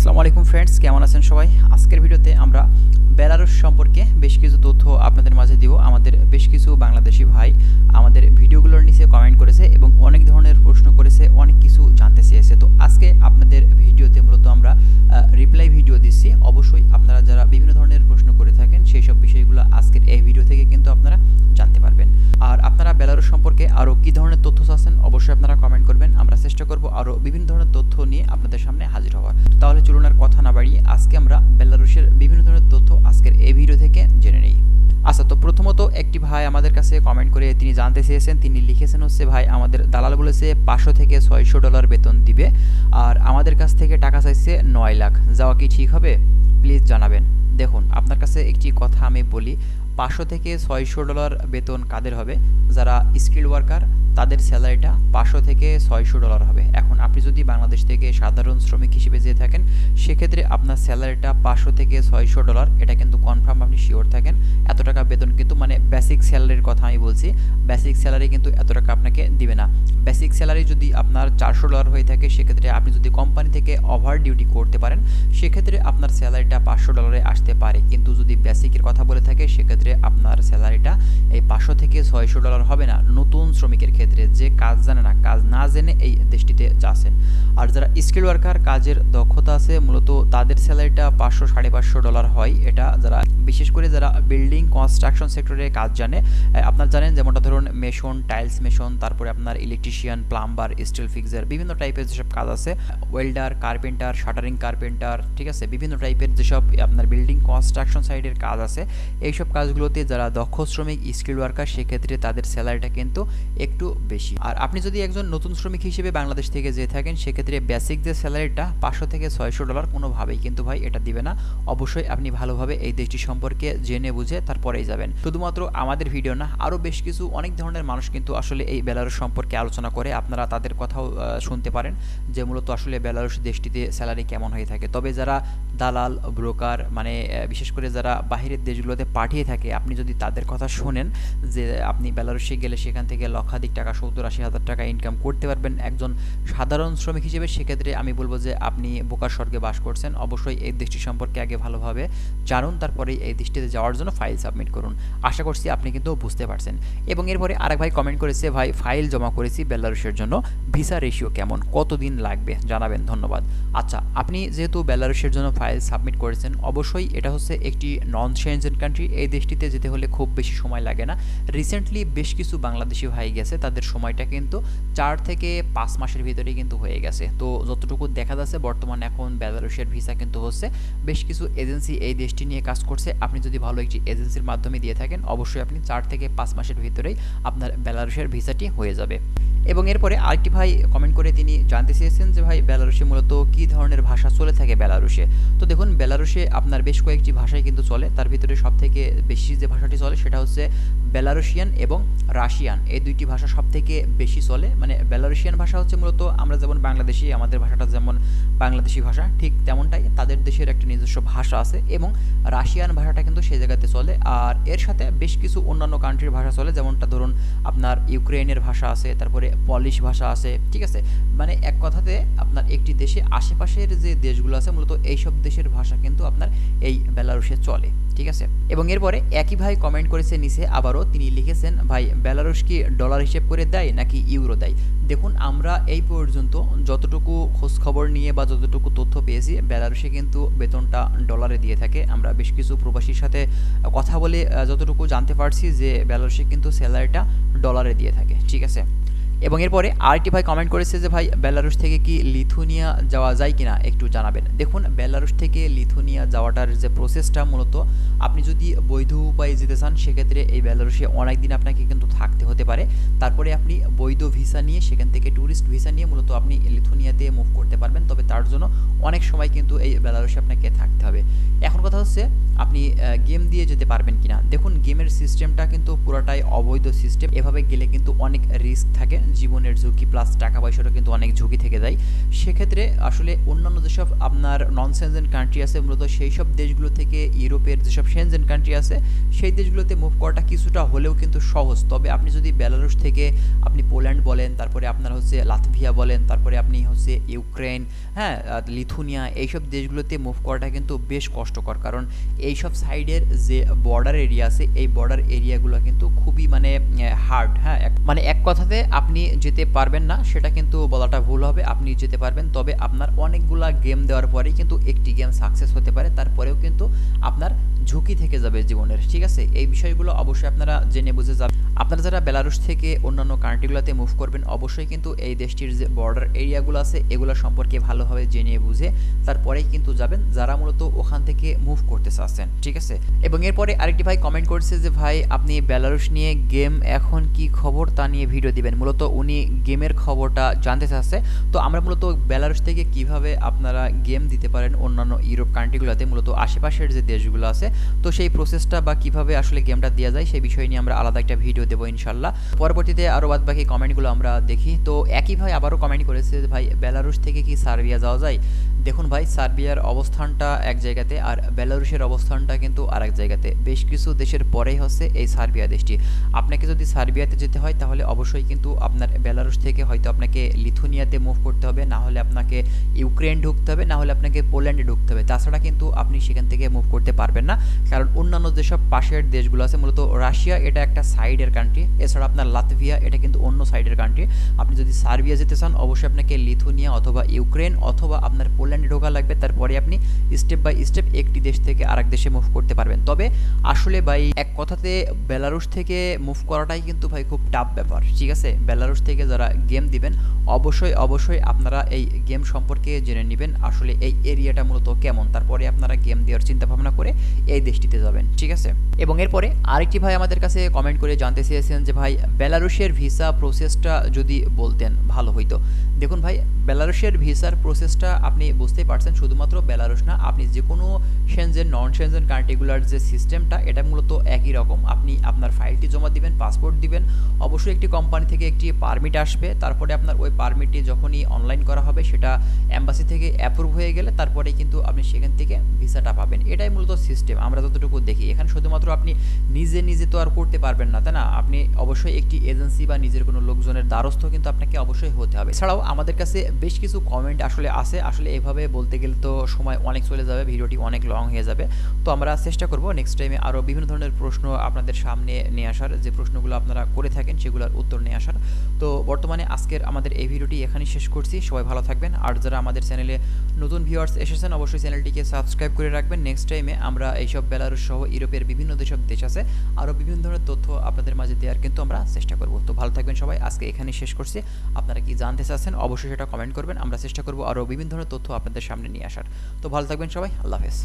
আসসালামু আলাইকুম ফ্রেন্ডস, কেমন আছেন সবাই? আজকের ভিডিওতে আমরা বেলারুশ সম্পর্কে বেশ কিছু তথ্য আপনাদের মাঝে দিব। আমাদের বেশ কিছু বাংলাদেশি ভাই আমাদের ভিডিওগুলোর নিচে কমেন্ট করেছে এবং অনেক ধরনের প্রশ্ন করেছে, অনেক কিছু জানতে চেয়েছে। তো আজকে আপনাদের ভিডিওতে মূলত আমরা রিপ্লাই ভিডিও দিচ্ছি। অবশ্যই আপনারা যারা বিভিন্ন ধরনের প্রশ্ন করে থাকেন সেই সব বিষয়গুলো আজকের এই ভিডিও থেকে কিন্তু আপনারা জানতে পারবেন। আর আপনারা বেলারুশ সম্পর্কে আরও কী ধরনের তথ্য চাচ্ছেন অবশ্যই আপনারা কমেন্ট করবেন। আমরা চেষ্টা করব আরও বিভিন্ন ধরনের তথ্য নিয়ে আপনাদের সামনে হাজির হওয়ার। তাহলে চলুন আর কথা না বাড়িয়ে আজকে আমরা বেলারুশের বিভিন্ন ধরনের তথ্য আজকের এই ভিডিও থেকে জেনে নিই। আচ্ছা, তো প্রথমত একটি ভাই আমাদের কাছে কমেন্ট করে তিনি জানতে চেয়েছেন, তিনি লিখেছেন হচ্ছে, ভাই আমাদের দালাল বলেছে 500 থেকে $600 বেতন দিবে, আর আমাদের কাছ থেকে টাকা চাইছে 9 লাখ, যাওয়া কি ঠিক হবে? প্লিজ জানাবেন। দেখুন, আপনার কাছে একটি কথা আমি বলি, 500 থেকে $600 বেতন কাদের হবে? যারা স্কিল ওয়ার্কার তাদের স্যালারিটা 500 থেকে $600 হবে। এখন আপনি যদি বাংলাদেশ থেকে সাধারণ শ্রমিক হিসেবে যেয়ে থাকেন সেক্ষেত্রে আপনার স্যালারিটা 500 থেকে $600, এটা কিন্তু কনফার্ম আপনি শিওর থাকেন। এত টাকা বেতন কিন্তু মানে বেসিক স্যালারির কথা আমি বলছি, বেসিক স্যালারি কিন্তু এত টাকা আপনাকে দিবে না। বেসিক স্যালারি যদি আপনার $400 হয়ে থাকে সেক্ষেত্রে আপনি যদি কোম্পানি থেকে ওভার ডিউটি করতে পারেন সেক্ষেত্রে আপনার স্যালারিটা $500 আসতে পারে। কিন্তু যদি বেসিকের কথা বলে থাকে সেক্ষেত্রে আপনার স্যালারিটা এই 500 থেকে $600 হবে না। নতুন শ্রমিকের ক্ষেত্রে যে কাজ জানে না, কাজ না জেনে এই দেশটিতে যাচ্ছেন, আর যারা স্কিল ওয়ার্কার কাজের দক্ষতা আছে মূলত তাদের স্যালারিটা $500-550 হয়। এটা যারা বিশেষ করে যারা বিল্ডিং কনস্ট্রাকশন সেক্টরে কাজ জানে, আপনারা জানেন যেমনটা ধরুন মেশন, টাইলস মেশন, তারপরে আপনার ইলেকট্রিশিয়ান, প্লাম্বার, স্টিল ফিক্সার, বিভিন্ন টাইপের যেসব কাজ আছে, ওয়েল্ডার, কার্পেন্টার, শাটারিং কার্পেন্টার, ঠিক আছে, বিভিন্ন টাইপের যেসব আপনার বিল্ডিং কনস্ট্রাকশন সাইডের কাজ আছে, এইসব কাজগুলোতে যারা দক্ষ শ্রমিক স্কিল ওয়ার্কার সেক্ষেত্রে তাদের স্যালারিটা কিন্তু একটু বেশি। আর আপনি যদি একজন নতুন শ্রমিক হিসেবে বাংলাদেশ থেকে যেয়ে থাকেন সেক্ষেত্রে বেসিক যে স্যালারিটা 500 থেকে $600 কোনোভাবেই কিন্তু ভাই এটা দিবে না। অবশ্যই আপনি ভালোভাবে এই দেশটি সম্পর্কে জেনে বুঝে তারপরেই যাবেন। শুধুমাত্র আমাদের ভিডিও না, আরও বেশ কিছু অনেক ধরনের মানুষ কিন্তু আসলে এই বেলারুশ সম্পর্কে আলোচনা করে, আপনারা তাদের কথাও শুনতে পারেন যে মূলত আসলে বেলারুশ দেশটিতে স্যালারি কেমন হয়ে থাকে। তবে যারা দালাল, ব্রোকার, মানে বিশেষ করে যারা বাহিরের দেশগুলোতে পাঠিয়ে থাকে, আপনি যদি তাদের কথা শোনেন যে আপনি বেলারুশে গেলে সেখান থেকে লক্ষাধিক টাকা, 70-80 হাজার টাকা ইনকাম করতে পারবেন একজন সাধারণ শ্রমিক হিসেবে, সেক্ষেত্রে আমি বলবো যে আপনি বোকার স্বর্গে বাস করছেন। অবশ্যই এই দেশটি সম্পর্কে আগে ভালোভাবে জানুন, তারপরে এই দেশটিতে যাওয়ার জন্য ফাইল সাবমিট করুন। আশা করছি আপনি কিন্তু বুঝতে পারছেন। এবং এরপরে আরেক ভাই কমেন্ট করেছে, ভাই ফাইল জমা করেছি বেলারুশের জন্য, ভিসা রেশিও কেমন, কতদিন লাগবে জানাবেন, ধন্যবাদ। আচ্ছা, আপনি যেহেতু বেলারুশের জন্য ফাইল সাবমিট করেছেন, অবশ্যই এটা হচ্ছে একটি নন সেনজেন কান্ট্রি, এই দেশটিতে যেতে হলে খুব বেশি সময় লাগে না। রিসেন্টলি বেশ কিছু বাংলাদেশি ভাই গেছে, তাদের সময়টা কিন্তু 4 থেকে 5 মাসের ভিতরেই কিন্তু হয়ে গেছে। তো যতটুকু দেখা যাচ্ছে বর্তমানে এখন বেলারুশের ভিসা কিন্তু হচ্ছে, বেশ কিছু এজেন্সি এই দেশটি নিয়ে কাজ করছে। আপনি যদি ভালো একটি এজেন্সির মাধ্যমে দিয়ে থাকেন অবশ্যই আপনি 4 থেকে 5 মাসের ভিতরেই আপনার বেলারুশের ভিসাটি হয়ে যাবে। এবং এরপরে আরেকটি ভাই কমেন্ট করে তিনি জানতে চেয়েছেন যে ভাই বেলারুশে মূলত কী ধরনের ভাষা চলে থাকে বেলারুশে। তো দেখুন, বেলারুশে আপনার বেশ কয়েকটি ভাষাই কিন্তু চলে, তার ভিতরে সবথেকে বেশি যে ভাষাটি চলে সেটা হচ্ছে বেলারুশিয়ান এবং রাশিয়ান, এই দুইটি ভাষা সবথেকে বেশি চলে। মানে বেলারুশিয়ান ভাষা হচ্ছে মূলত আমরা যেমন বাংলাদেশি, আমাদের ভাষাটা যেমন বাংলাদেশি ভাষা ঠিক তেমনটাই তাদের দেশের একটা নিজস্ব ভাষা আছে, এবং রাশিয়ান ভাষাটা কিন্তু সেই জায়গাতে চলে। আর এর সাথে বেশ কিছু অন্যান্য কান্ট্রির ভাষা চলে, যেমনটা ধরুন আপনার ইউক্রেনের ভাষা আছে, তারপরে পলিশ ভাষা আছে, ঠিক আছে। মানে এক কথাতে আপনার একটি দেশে আশেপাশের যে দেশগুলো আছে মূলত এইসব দেশের ভাষা কিন্তু আপনার এই বেলারুশে চলে, ঠিক আছে। এবং এরপরে একই ভাই কমেন্ট করেছে নিচে আবারও, তিনি লিখেছেন, ভাই বেলারুশ কি ডলার হিসেব করে দেয় নাকি ইউরো দেয়? দেখুন, আমরা এই পর্যন্ত যতটুকু খোঁজখবর নিয়ে বা যতটুকু তথ্য পেয়েছি বেলারুশে কিন্তু বেতনটা ডলারে দিয়ে থাকে। আমরা বেশ কিছু প্রবাসীর সাথে কথা বলে যতটুকু জানতে পারছি যে বেলারুশে কিন্তু স্যালারিটা ডলারে দিয়ে থাকে, ঠিক আছে। এবং এরপরে আরেকটি ভাই কমেন্ট করেছে যে ভাই বেলারুশ থেকে কি লিথুনিয়া যাওয়া যায় কিনা একটু জানাবেন। দেখুন, বেলারুশ থেকে লিথুনিয়া যাওয়াটার যে প্রসেসটা মূলত আপনি যদি বৈধ উপায়ে যেতে চান সেক্ষেত্রে এই বেলারুশে অনেক দিন আপনাকে কিন্তু থাকতে হতে পারে। তারপরে আপনি বৈধ ভিসা নিয়ে, সেখান থেকে ট্যুরিস্ট ভিসা নিয়ে মূলত আপনি লিথুনিয়াতে মুভ করতে পারবেন। তবে তার জন্য অনেক সময় কিন্তু এই বেলারুশে আপনাকে থাকতে হবে। এখন কথা হচ্ছে আপনি গেম দিয়ে যেতে পারবেন কিনা। দেখুন, গেমের সিস্টেমটা কিন্তু পুরোটাই অবৈধ সিস্টেম, এভাবে গেলে কিন্তু অনেক রিস্ক থাকে। জীবনের ঝুঁকি প্লাস টাকা পয়সারও কিন্তু অনেক ঝুঁকি থেকে যায়। সেক্ষেত্রে আসলে অন্যান্য যেসব আপনার নন সেনজেন কান্ট্রি আছে মূলত সেই সব দেশগুলো থেকে ইউরোপের যেসব সেনজেন কান্ট্রি আছে সেই দেশগুলোতে মুভ করাটা কিছুটা হলেও কিন্তু সহজ। তবে আপনি যদি বেলারুশ থেকে আপনি পোল্যান্ড বলেন, তারপরে আপনার হচ্ছে লাতভিয়া বলেন, তারপরে আপনি হচ্ছে ইউক্রেন, হ্যাঁ লিথুনিয়া, এইসব দেশগুলোতে মুভ করাটা কিন্তু বেশ কষ্টকর। কারণ এইসব সাইডের যে বর্ডার এরিয়া আছে এই বর্ডার এরিয়াগুলো কিন্তু খুবই মানে হার্ড, হ্যাঁ মানে এক কথাতে আপনি যেতে পারবেন না সেটা কিন্তু বলাটা ভুল হবে, আপনি যেতে পারবেন। তবে আপনার অনেকগুলা গেম দেওয়ার পরেই কিন্তু একটি গেম সাকসেস হতে পারে, তারপরেও কিন্তু আপনার ঝুঁকি থেকে যাবে জীবনের। ঠিক আছে, এই বিষয়গুলো অবশ্যই আপনারা জেনে বুঝে যাবেন। আপনারা যারা বেলারুশ থেকে অন্যান্য কান্ট্রিগুলোতে মুভ করবেন অবশ্যই কিন্তু এই দেশটির যে বর্ডার এরিয়াগুলো আছে এগুলো সম্পর্কে ভালোভাবে জেনে বুঝে তারপরেই কিন্তু যাবেন, যারা মূলত ওখান থেকে মুভ করতে চাচ্ছেন। ঠিক আছে, এবং এরপরে আরেকটি ভাই কমেন্ট করছে যে ভাই আপনি বেলারুশ নিয়ে গেম এখন কি খবর তা নিয়ে ভিডিও দিবেন। মূলত উনি গেমের খবরটা জানতে চাচ্ছে। তো আমরা মূলত বেলারুশ থেকে কিভাবে আপনারা গেম দিতে পারেন অন্যান্য ইউরোপ কান্ট্রিগুলোতে, মূলত আশেপাশের যে দেশগুলো আছে, তো সেই প্রসেসটা বা কিভাবে আসলে গেমটা দেওয়া যায় সেই বিষয় নিয়ে আমরা আলাদা একটা ভিডিও দেবো ইনশাল্লাহ। পরবর্তীতে আরও বাদ বাকি কমেন্টগুলো আমরা দেখি। তো একই ভাই আবারও কমেন্ট করেছে যে ভাই বেলারুশ থেকে কি সার্বিয়া যাওয়া যায়। দেখুন ভাই, সার্বিয়ার অবস্থানটা এক জায়গাতে আর বেলারুশের অবস্থানটা কিন্তু আরেক জায়গাতে। বেশ কিছু দেশের পরেই হচ্ছে এই সার্বিয়া দেশটি। আপনাকে যদি সার্বিয়াতে যেতে হয় তাহলে অবশ্যই কিন্তু আপনার বেলারুশ থেকে হয়তো আপনাকে লিথুনিয়াতে মুভ করতে হবে, না হলে আপনাকে ইউক্রেন ঢুকতে হবে, না হলে আপনাকে পোল্যান্ডে ঢুকতে হবে। তাছাড়া কিন্তু আপনি সেখান থেকে মুভ করতে পারবেন না, কারণ অন্যান্য যেসব পাশের দেশগুলো আছে, মূলত রাশিয়া এটা একটা সাইডের কান্ট্রি, এছাড়া আপনার লাতভিয়া এটা কিন্তু অন্য সাইডের কান্ট্রি। আপনি যদি সার্বিয়া যেতে চান অবশ্যই আপনাকে লিথুনিয়া অথবা ইউক্রেন অথবা আপনার পোল্যান্ডে ঢোকা লাগবে, তারপরে আপনি স্টেপ বাই স্টেপ একটি দেশ থেকে আরেক দেশে মুভ করতে পারবেন। তবে আসলে ভাই এক কথাতে বেলারুশ থেকে মুভ করাটাই কিন্তু ভাই খুব টাফ ব্যাপার। ঠিক আছে, বেলারুশ থেকে যারা গেম দিবেন অবশ্যই আপনারা এই গেম সম্পর্কে জেনে নেবেন আসলে এই এরিয়াটা মূলত কেমন, তারপরে আপনারা গেম দেওয়ার চিন্তা ভাবনা করে এই দেশটিতে যাবেন। ঠিক আছে, এবং এরপরে আরেকটি ভাই আমাদের কাছে কমেন্ট করে জানতে চেয়েছেন যে ভাই বেলারুশের ভিসা প্রসেসটা যদি বলতেন ভালো হইতো। দেখুন ভাই, বেলারুশের ভিসার প্রসেসটা আপনি বুঝতেই পারছেন, শুধুমাত্র বেলারুশ না, আপনি যে কোনো সেনজেন নন সেনজেন কান্ট্রিগুলার যে সিস্টেমটা এটা মূলত একই রকম। আপনি আপনার ফাইলটি জমা দিবেন, পাসপোর্ট দিবেন, অবশ্যই একটি কোম্পানি থেকে একটি পারমিট আসবে, তারপরে আপনার ওই পারমিটটি যখনই অনলাইন করা হবে সেটা এম্বাসি থেকে অ্যাপ্রুভ হয়ে গেলে তারপরে কিন্তু আপনি সেখান থেকে ভিসাটা পাবেন। এটাই মূলত সিস্টেম আমরা যতটুকু দেখি। এখানে শুধুমাত্র আপনি নিজে তো আর করতে পারবেন না, তাই না? আপনি অবশ্যই একটি এজেন্সি বা নিজের কোনো লোকজনের দ্বারস্থ কিন্তু আপনাকে অবশ্যই হতে হবে। এছাড়াও আমাদের কাছে বেশ কিছু কমেন্ট আসলে আছে, আসলে এভাবে বলতে গেলে তো সময় অনেক চলে যাবে, ভিডিওটি অনেক লং হয়ে যাবে। তো আমরা চেষ্টা করব নেক্সট টাইমে আরও বিভিন্ন ধরনের প্রশ্ন আপনাদের সামনে নিয়ে আসার, যে প্রশ্নগুলো আপনারা করে থাকেন সেগুলোর উত্তর নিয়ে আসার। তো বর্তমানে আজকের আমাদের এই ভিডিওটি এখানেই শেষ করছি। সবাই ভালো থাকবেন, আর যারা আমাদের চ্যানেলে নতুন ভিউয়ার্স এসেছেন অবশ্যই চ্যানেলটিকে সাবস্ক্রাইব করে রাখবেন। নেক্সট টাইমে আমরা এইসব বেলারুশ সহ ইউরোপের বিভিন্ন যেসব দেশ আছে আরও বিভিন্ন ধরনের তথ্য আপনাদের মাঝে দেওয়ার কিন্তু আমরা চেষ্টা করব। তো ভালো থাকবেন সবাই, আজকে এখানেই শেষ করছি। আপনারা কি জানতে চাচ্ছেন অবশ্যই সেটা কমেন্ট করবেন, আমরা চেষ্টা করব আরও বিভিন্ন ধরনের তথ্য আপনাদের সামনে নিয়ে আসার। তো ভালো থাকবেন সবাই, আল্লাহ হাফেজ।